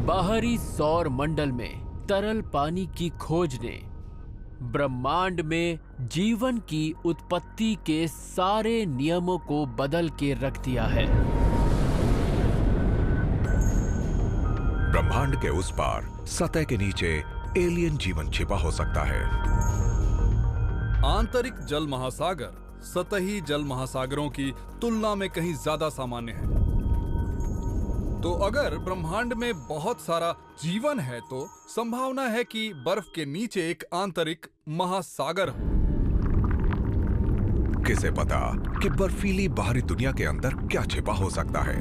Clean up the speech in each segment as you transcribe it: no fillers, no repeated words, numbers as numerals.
बाहरी सौर मंडल में तरल पानी की खोज ने ब्रह्मांड में जीवन की उत्पत्ति के सारे नियमों को बदल के रख दिया है। ब्रह्मांड के उस पार सतह के नीचे एलियन जीवन छिपा हो सकता है। आंतरिक जल महासागर सतही जल महासागरों की तुलना में कहीं ज्यादा सामान्य है। तो अगर ब्रह्मांड में बहुत सारा जीवन है तो संभावना है कि बर्फ के नीचे एक आंतरिक महासागर हो। किसे पता कि बर्फीली बाहरी दुनिया के अंदर क्या छिपा हो सकता है।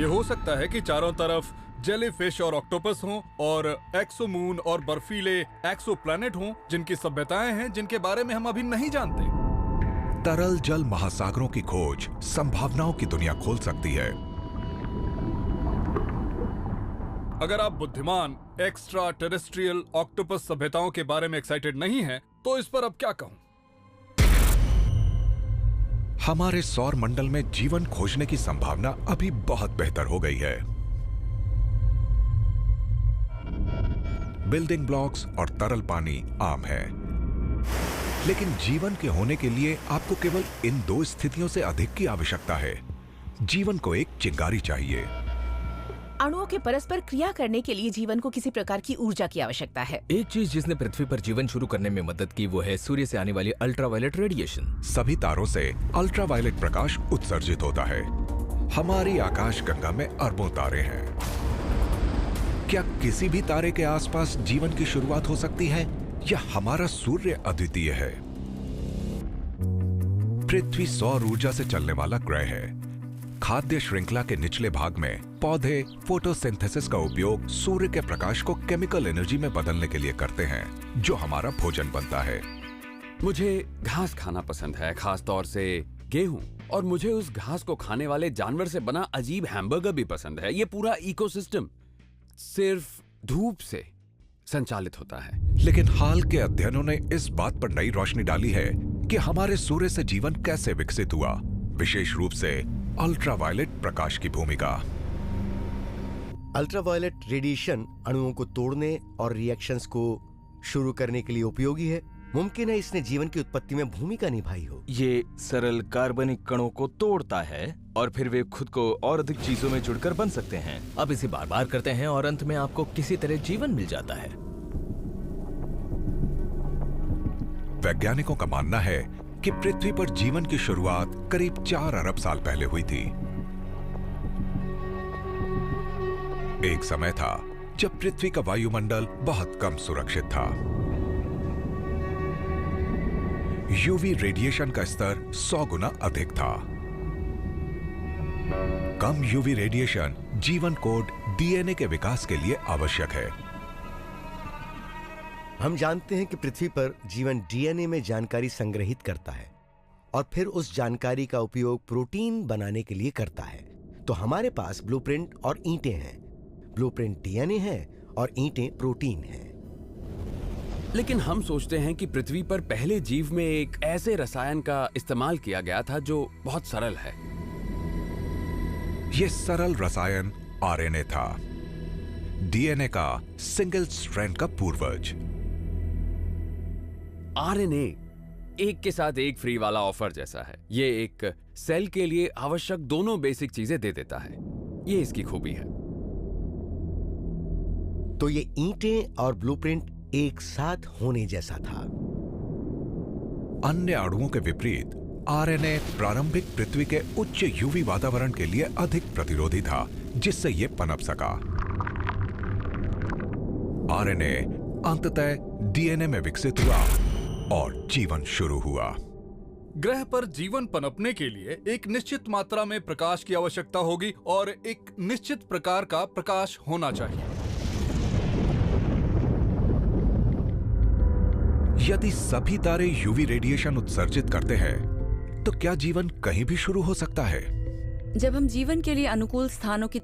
यह हो सकता है कि चारों तरफ जेलीफिश और ऑक्टोपस हों और एक्सोमून और बर्फीले एक्सोप्लैनेट हों जिनकी सभ्यताएं हैं जिनके बारे में हम अभी नहीं जानते। तरल जल महासागरों की खोज संभावनाओं की दुनिया खोल सकती है। अगर आप बुद्धिमान एक्स्ट्रा टेरेस्ट्रियल ऑक्टोपस सभ्यताओं के बारे में एक्साइटेड नहीं हैं, तो इस पर अब क्या कहूं? हमारे सौर मंडल में जीवन खोजने की संभावना अभी बहुत बेहतर हो गई है। बिल्डिंग ब्लॉक्स और तरल पानी आम है, लेकिन जीवन के होने के लिए आपको केवल इन दो स्थितियों से अधिक की आवश्यकता है। जीवन को एक चिंगारी चाहिए। अणुओं के परस्पर क्रिया करने के लिए जीवन को किसी प्रकार की ऊर्जा की आवश्यकता है। एक चीज जिसने पृथ्वी पर जीवन शुरू करने में मदद की वो है सूर्य से आने वाली अल्ट्रावायलेट रेडिएशन। सभी तारों से अल्ट्रावायलेट प्रकाश उत्सर्जित होता है। हमारी आकाश गंगा में अरबों तारे हैं। क्या किसी भी तारे के आसपास जीवन की शुरुआत हो सकती है या हमारा सूर्य अद्वितीय है? पृथ्वी सौर ऊर्जा से चलने वाला ग्रह है। खाद्य श्रृंखला के निचले भाग में पौधे फोटोसिंथेसिस का उपयोग सूर्य के प्रकाश को केमिकल एनर्जी में बदलने के लिए करते हैं, जो हमारा भोजन बनता है। मुझे घास खाना पसंद है, खास तौर से गेहूं, और मुझे उस घास को खाने वाले जानवर से बना अजीब हैमबर्गर भी पसंद है। ये पूरा इकोसिस्टम सिर्फ धूप से संचालित होता है। लेकिन हाल के अध्ययनों ने इस बात पर नई रोशनी डाली है कि हमारे सूर्य से जीवन कैसे विकसित हुआ, विशेष रूप से अल्ट्रावायलेट प्रकाश की भूमिका। अल्ट्रावायलेट रेडिएशन अणुओं को तोड़ने और रिएक्शंस को शुरू करने के लिए उपयोगी है। मुमकिन है इसने जीवन की उत्पत्ति में भूमिका निभाई हो। ये सरल कार्बनिक कणों को तोड़ता है और फिर वे खुद को और अधिक चीजों में जुड़कर बन सकते हैं। अब इसे बार बार करते हैं और अंत में आपको किसी तरह जीवन मिल जाता है। वैज्ञानिकों का मानना है कि पृथ्वी पर जीवन की शुरुआत करीब 4 अरब साल पहले हुई थी। एक समय था जब पृथ्वी का वायुमंडल बहुत कम सुरक्षित था। यूवी रेडिएशन का स्तर 100 गुना अधिक था। कम यूवी रेडिएशन जीवन कोड डीएनए के विकास के लिए आवश्यक है। हम जानते हैं कि पृथ्वी पर जीवन डीएनए में जानकारी संग्रहित करता है और फिर उस जानकारी का उपयोग प्रोटीन बनाने के लिए करता है। तो हमारे पास ब्लूप्रिंट और ईंटें हैं। ब्लूप्रिंट डीएनए है और ईंटें प्रोटीन हैं। लेकिन हम सोचते हैं कि पृथ्वी पर पहले जीव में एक ऐसे रसायन का इस्तेमाल किया गया था जो बहुत सरल है। यह सरल रसायन आरएनए था, डीएनए का सिंगल स्ट्रैंड का पूर्वज। आरएनए एक के साथ एक फ्री वाला ऑफर जैसा है। ये एक सेल के लिए आवश्यक दोनों बेसिक चीजें दे देता है। ये इसकी खूबी है। तो ये ईंटें और ब्लूप्रिंट एक साथ होने जैसा था। अन्य अणुओं के विपरीत आरएनए प्रारंभिक पृथ्वी के उच्च यूवी वातावरण के लिए अधिक प्रतिरोधी था, जिससे यह पनप सका। आरएनए अंततः डीएनए में विकसित हुआ और जीवन शुरू हुआ। ग्रह पर जीवन पनपने के लिए एक निश्चित मात्रा में प्रकाश की आवश्यकता होगी और एक निश्चित प्रकार का प्रकाश होना चाहिए। यदि सभी तारे यूवी रेडिएशन उत्सर्जित करते हैं, तो क्या जीवन कहीं भी शुरू हो सकता है? जब हम जीवन के लिए अनुकूल स्थानों की